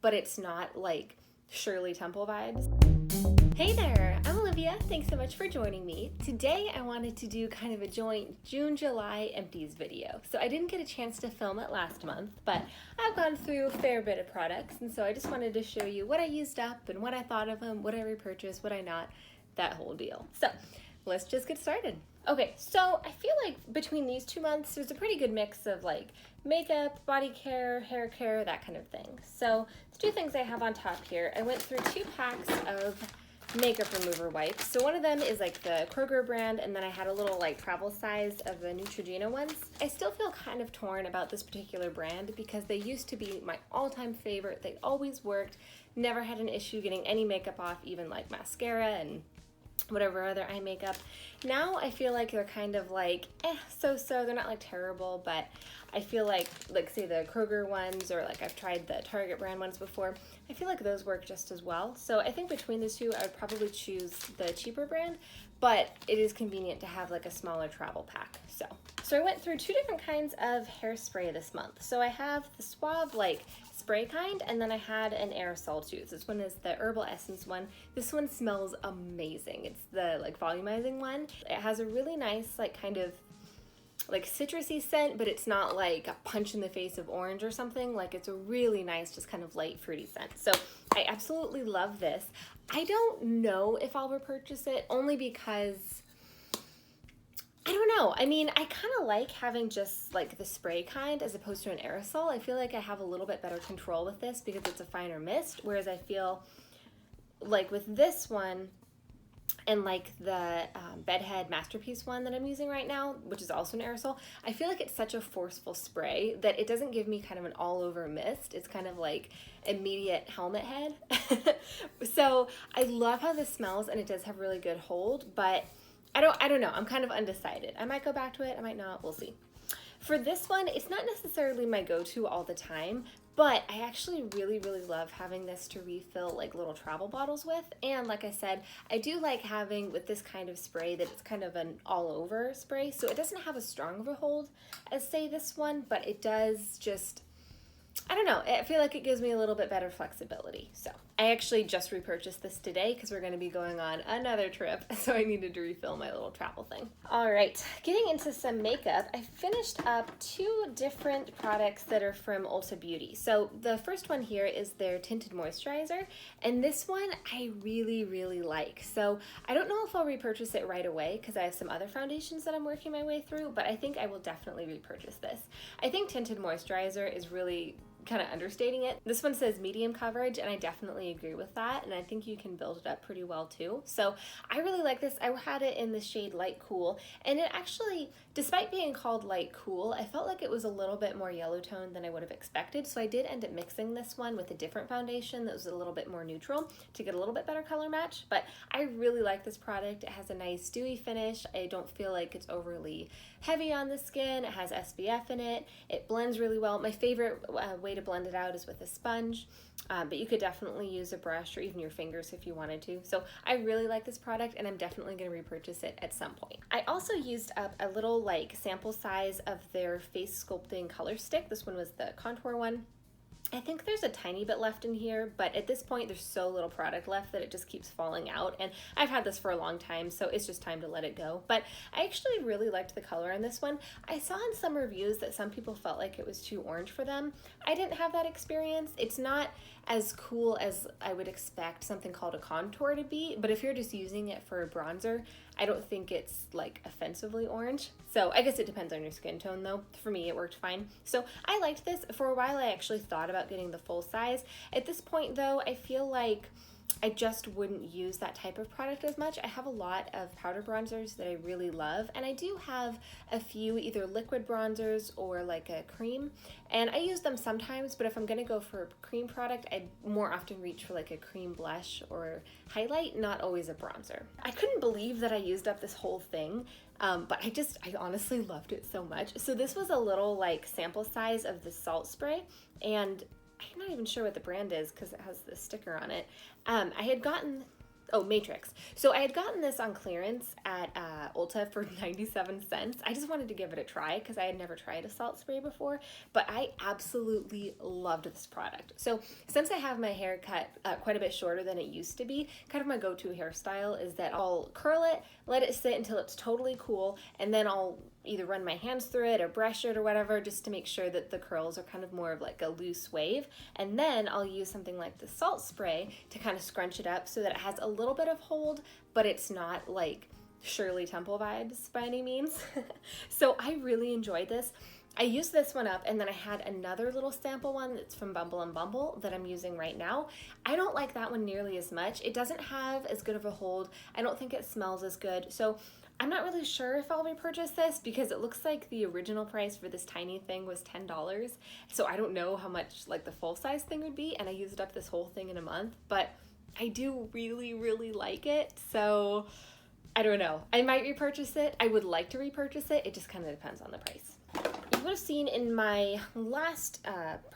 but it's not like Shirley Temple vibes. Hey there, I'm Olivia. Thanks so much for joining me. Today I wanted to do kind of a joint June-July empties video. So I didn't get a chance to film it last month, but I've gone through a fair bit of products, and so I just wanted to show you what I used up and what I thought of them, what I repurchased, what I not, that whole deal. So let's just get started. Okay, so I feel like between these 2 months, there's a pretty good mix of like makeup, body care, hair care, that kind of thing. So the two things I have on top here, I went through 2 packs of makeup remover wipes. So one of them is like the Kroger brand, and then I had a little like travel size of the Neutrogena ones. I still feel kind of torn about this particular brand because they used to be my all-time favorite. They always worked, never had an issue getting any makeup off, even like mascara and whatever other eye makeup. Now I feel like they're kind of like so-so. They're not like terrible, but I feel like say the Kroger ones, or like I've tried the Target brand ones before, I feel like those work just as well. So I think between the two I would probably choose the cheaper brand, but it is convenient to have like a smaller travel pack. So I went through 2 different kinds of hairspray this month. So I have the Suave like spray kind, and then I had an aerosol too. So this one is the Herbal Essence one. This one smells amazing. It's the like volumizing one. It has a really nice like kind of like citrusy scent, but it's not like a punch in the face of orange or something. Like it's a really nice, just kind of light fruity scent. So I absolutely love this. I don't know if I'll repurchase it, only because I don't know. I mean, I kind of like having just like the spray kind as opposed to an aerosol. I feel like I have a little bit better control with this because it's a finer mist, whereas I feel like with this one and like the Bedhead Masterpiece one that I'm using right now, which is also an aerosol, I feel like it's such a forceful spray that it doesn't give me kind of an all-over mist. It's kind of like immediate helmet head. So I love how this smells, and it does have really good hold, but I don't know. I'm kind of undecided. I might go back to it. I might not. We'll see. For this one, it's not necessarily my go-to all the time, but I actually really, really love having this to refill like little travel bottles with. And like I said, I do like having with this kind of spray that it's kind of an all-over spray. So it doesn't have as strong of a hold as say this one, but it does just, I don't know, I feel like it gives me a little bit better flexibility. So I actually just repurchased this today because we're going to be going on another trip, so I needed to refill my little travel thing. All right, getting into some makeup, I finished up 2 different products that are from Ulta Beauty. So the first one here is their tinted moisturizer, and this one I really, really like. So I don't know if I'll repurchase it right away because I have some other foundations that I'm working my way through, but I think I will definitely repurchase this. I think tinted moisturizer is really kind of understating it. This one says medium coverage, and I definitely agree with that, and I think you can build it up pretty well too. So I really like this. I had it in the shade Light Cool, and it actually, despite being called Light Cool, I felt like it was a little bit more yellow toned than I would have expected, so I did end up mixing this one with a different foundation that was a little bit more neutral to get a little bit better color match. But I really like this product. It has a nice dewy finish. I don't feel like it's overly heavy on the skin. It has SPF in it. It blends really well. My favorite way to blend it out is with a sponge, but you could definitely use a brush or even your fingers if you wanted to. So I really like this product, and I'm definitely going to repurchase it at some point. I also used up a little like sample size of their face sculpting color stick. This one was the contour one. I think there's a tiny bit left in here, but at this point there's so little product left that it just keeps falling out, and I've had this for a long time, so it's just time to let it go. But I actually really liked the color on this one. I saw in some reviews that some people felt like it was too orange for them. I didn't have that experience. It's not as cool as I would expect something called a contour to be, but if you're just using it for a bronzer, I don't think it's like offensively orange. So I guess it depends on your skin tone though. For me, it worked fine. So I liked this. For a while, I actually thought about getting the full size. At this point though, I feel like I just wouldn't use that type of product as much. I have a lot of powder bronzers that I really love, and I do have a few either liquid bronzers or like a cream, and I use them sometimes, but if I'm gonna go for a cream product, I more often reach for like a cream blush or highlight, not always a bronzer. I couldn't believe that I used up this whole thing, but I honestly loved it so much. So this was a little like sample size of the salt spray, and I'm not even sure what the brand is because it has the sticker on it. I had gotten Oh, Matrix. So I had gotten this on clearance at Ulta for 97 cents. I just wanted to give it a try because I had never tried a salt spray before, but I absolutely loved this product. So since I have my hair cut quite a bit shorter than it used to be, kind of my go-to hairstyle is that I'll curl it, let it sit until it's totally cool, and then I'll either run my hands through it or brush it or whatever just to make sure that the curls are kind of more of like a loose wave. And then I'll use something like the salt spray to kind of scrunch it up so that it has a little bit of hold, but it's not like Shirley Temple vibes by any means. So I really enjoyed this. I used this one up, and then I had another little sample one that's from Bumble and Bumble that I'm using right now. I don't like that one nearly as much. It doesn't have as good of a hold. I don't think it smells as good. So I'm not really sure if I'll repurchase this because it looks like the original price for this tiny thing was $10. So I don't know how much like the full size thing would be, and I used up this whole thing in a month, but I do really, really like it. So I don't know. I might repurchase it. I would like to repurchase it. It just kind of depends on the price. You would have seen in my last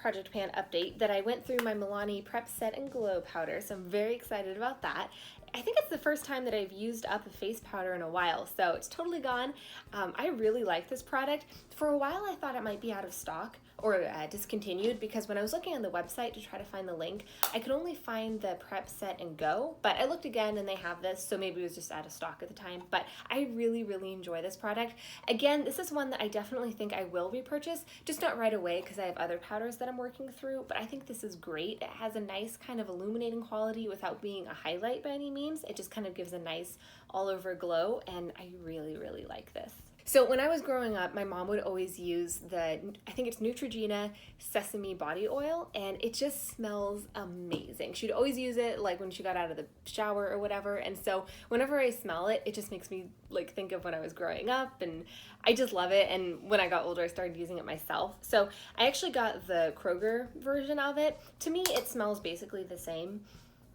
Project Pan update that I went through my Milani Prep Set and Glow powder, so I'm very excited about that. I think it's the first time that I've used up a face powder in a while, so it's totally gone. I really like this product. For a while I thought it might be out of stock or discontinued because when I was looking on the website to try to find the link, I could only find the Prep Set and Go, but I looked again and they have this, so maybe it was just out of stock at the time, but I really, really enjoy this product. Again, this is one that I definitely think I will repurchase, just not right away because I have other powders that I'm working through, but I think this is great. It has a nice kind of illuminating quality without being a highlight by any means. It just kind of gives a nice all over glow, and I really, really like this. So when I was growing up, my mom would always use I think it's Neutrogena sesame body oil, and it just smells amazing. She'd always use it like when she got out of the shower or whatever, and so whenever I smell it, it just makes me like think of when I was growing up, and I just love it. And when I got older, I started using it myself. So I actually got the Kroger version of it. To me, it smells basically the same.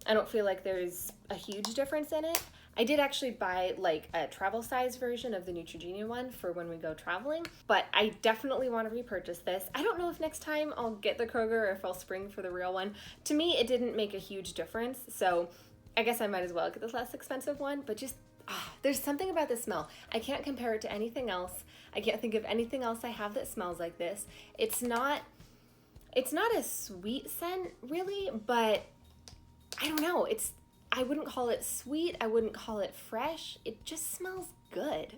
I don't feel like there's a huge difference in it. I did actually buy like a travel size version of the Neutrogena one for when we go traveling, but I definitely want to repurchase this. I don't know if next time I'll get the Kroger or if I'll spring for the real one. To me, it didn't make a huge difference, so I guess I might as well get the less expensive one, but just there's something about the smell. I can't compare it to anything else. I can't think of anything else I have that smells like this. It's not a sweet scent really, but I don't know. I wouldn't call it sweet. I wouldn't call it fresh. It just smells good.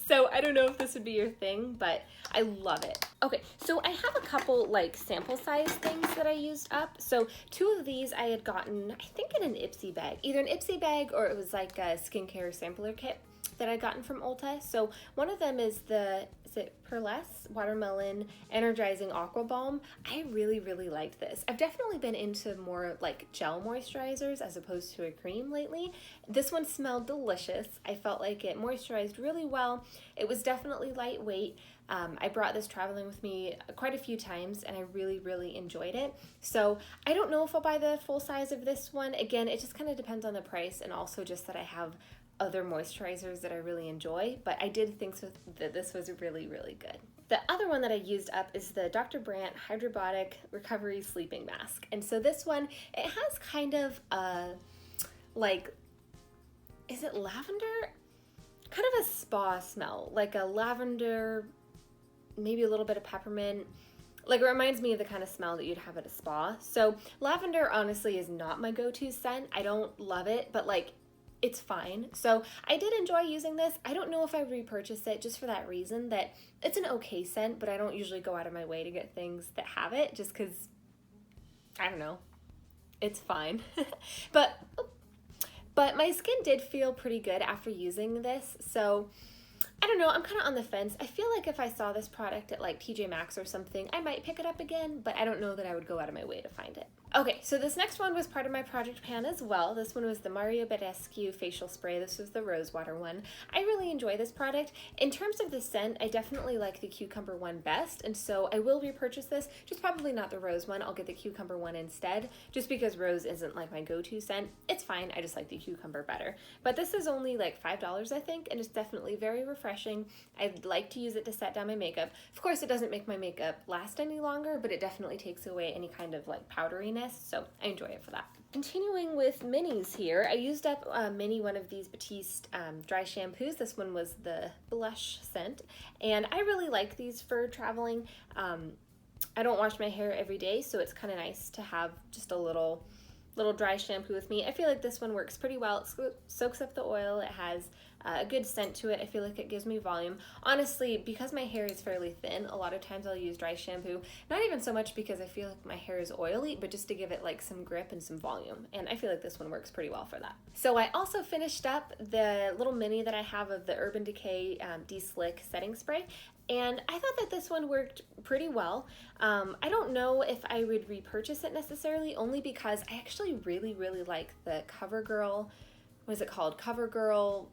So I don't know if this would be your thing, but I love it. Okay, so I have a couple like sample size things that I used up. So 2 of these I had gotten, I think in an Ipsy bag, either an Ipsy bag or it was like a skincare sampler kit that I'd gotten from Ulta. So one of them is it Perlesse Watermelon Energizing Aqua Balm. I really, really liked this. I've definitely been into more like gel moisturizers as opposed to a cream lately. This one smelled delicious. I felt like it moisturized really well. It was definitely lightweight. I brought this traveling with me quite a few times and I really, really enjoyed it. So I don't know if I'll buy the full size of this one. Again, it just kind of depends on the price and also just that I have other moisturizers that I really enjoy, but I did think that this was really, really good. The other one that I used up is the Dr. Brandt Hydrobiotic Recovery Sleeping Mask. And so this one, it has kind of a, like, is it lavender? Kind of a spa smell, like a lavender, maybe a little bit of peppermint. Like, it reminds me of the kind of smell that you'd have at a spa. So lavender honestly is not my go-to scent. I don't love it, but like, it's fine. So I did enjoy using this. I don't know if I repurchase it just for that reason that it's an okay scent, but I don't usually go out of my way to get things that have it just because, I don't know, it's fine. But my skin did feel pretty good after using this. So I don't know, I'm kind of on the fence. I feel like if I saw this product at like TJ Maxx or something, I might pick it up again, but I don't know that I would go out of my way to find it. Okay, so this next one was part of my project pan as well. This one was the Mario Badescu facial spray. This was the rosewater one. I really enjoy this product. In terms of the scent, I definitely like the cucumber one best, and so I will repurchase this, just probably not the rose one. I'll get the cucumber one instead, just because rose isn't like my go-to scent. It's fine, I just like the cucumber better. But this is only like $5, I think, and it's definitely very refreshing. I'd like to use it to set down my makeup. Of course, it doesn't make my makeup last any longer, but it definitely takes away any kind of like powderiness. creaminess, so I enjoy it for that. Continuing with minis here, I used up one of these Batiste dry shampoos. This one was the blush scent, and I really like these for traveling. I don't wash my hair every day, so it's kind of nice to have just a little dry shampoo with me. I feel like this one works pretty well. It soaks up the oil. It has a good scent to it. I feel like it gives me volume. Honestly, because my hair is fairly thin, a lot of times I'll use dry shampoo. Not even so much because I feel like my hair is oily, but just to give it like some grip and some volume. And I feel like this one works pretty well for that. So I also finished up the little mini that I have of the Urban Decay De-Slick setting spray. And I thought that this one worked pretty well. I don't know if I would repurchase it necessarily, only because I actually really like the CoverGirl, what is it called? CoverGirl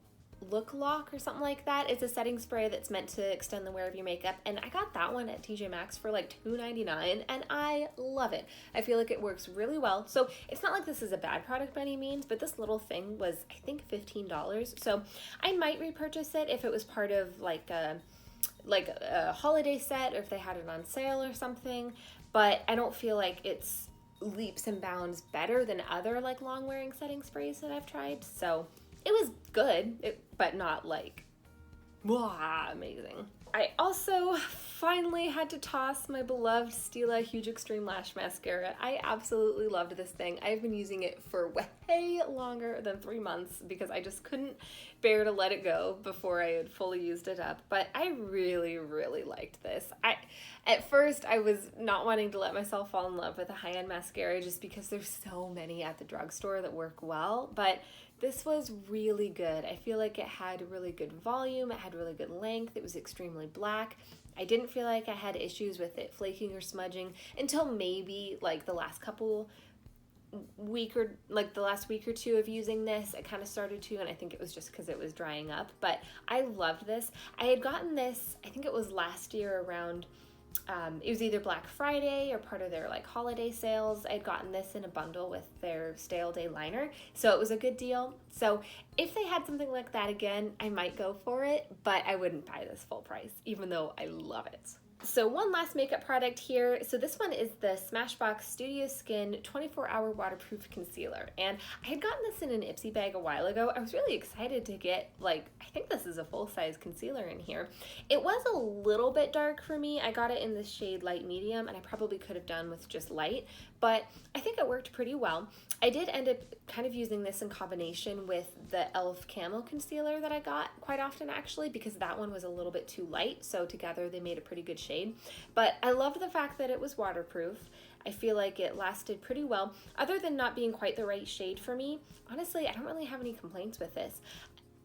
Look Lock or something like that. It's a setting spray that's meant to extend the wear of your makeup, and I got that one at TJ Maxx for like $2.99, and I love it. I feel like it works really well. So it's not like this is a bad product by any means, but this little thing was, I think, $15. So I might repurchase it if it was part of like a holiday set, or if they had it on sale or something, but I don't feel like it's leaps and bounds better than other like long wearing setting sprays that I've tried. So it was good, but not like amazing. I also finally had to toss my beloved Stila Huge Extreme Lash Mascara. I absolutely loved this thing. I've been using it for way longer than 3 months because I just couldn't bear to let it go before I had fully used it up. But I really liked this. At first, I was not wanting to let myself fall in love with a high-end mascara just because there's so many at the drugstore that work well, but this was really good. I feel like it had really good volume, it had really good length, it was extremely black. I didn't feel like I had issues with it flaking or smudging until maybe like the last week or two of using this. It kind of started to, and I think it was just because it was drying up, but I loved this. I had gotten this, I think it was last year around it was either Black Friday or part of their like holiday sales. I'd gotten this in a bundle with their Stale Day liner, so it was a good deal. So if they had something like that again, I might go for it, but I wouldn't buy this full price, even though I love it. So one last makeup product here. So this one is the Smashbox Studio Skin 24-Hour Waterproof Concealer. And I had gotten this in an Ipsy bag a while ago. I was really excited to get, like, I think this is a full-size concealer in here. It was a little bit dark for me. I got it in the shade light medium, and I probably could have done with just light, but I think it worked pretty well. I did end up kind of using this in combination with the e.l.f. Camo Concealer that I got quite often, actually, because that one was a little bit too light, so together they made a pretty good shade. But I loved the fact that it was waterproof. I feel like it lasted pretty well. Other than not being quite the right shade for me, honestly, I don't really have any complaints with this.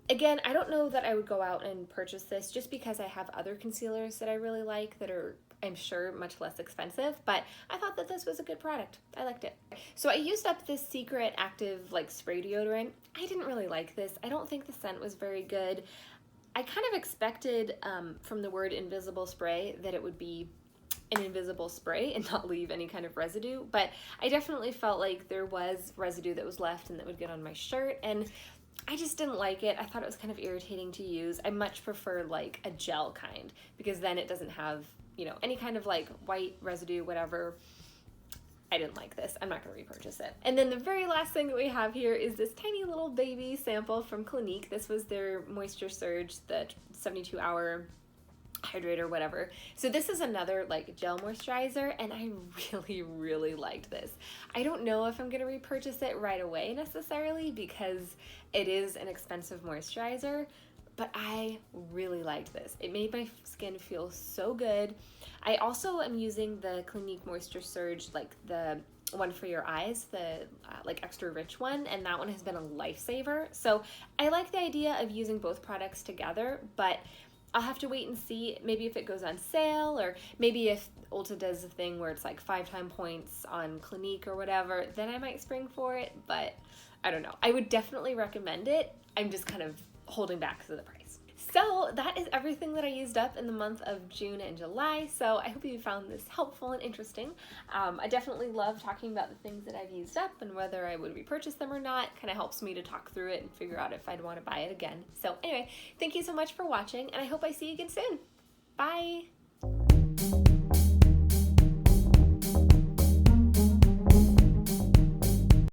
Again, I don't know that I would go out and purchase this just because I have other concealers that I really like that are, I'm sure, much less expensive, but I thought that this was a good product. I liked it. So I used up this Secret Active like spray deodorant. I didn't really like this. I don't think the scent was very good. I kind of expected from the word invisible spray that it would be an invisible spray and not leave any kind of residue, but I definitely felt like there was residue that was left and that would get on my shirt, and I just didn't like it. I thought it was kind of irritating to use. I much prefer like a gel kind, because then it doesn't have, you know, any kind of like white residue, whatever. I didn't like this. I'm not going to repurchase it. And then the very last thing that we have here is this tiny little baby sample from Clinique. This was their Moisture Surge, the 72-hour hydrator, whatever. So this is another like gel moisturizer, and I really liked this. I don't know if I'm going to repurchase it right away necessarily because it is an expensive moisturizer, but I really liked this. It made my skin feel so good. I also am using the Clinique Moisture Surge, like the one for your eyes, the like extra rich one, and that one has been a lifesaver. So I like the idea of using both products together, but I'll have to wait and see maybe if it goes on sale, or maybe if Ulta does a thing where it's like 5x points on Clinique or whatever, then I might spring for it, but I don't know. I would definitely recommend it. I'm just kind of holding back because of the price. So that is everything that I used up in the month of June and July. So I hope you found this helpful and interesting. I definitely love talking about the things that I've used up and whether I would repurchase them or not. Kind of helps me to talk through it and figure out if I'd want to buy it again. So anyway, thank you so much for watching, and I hope I see you again soon. Bye!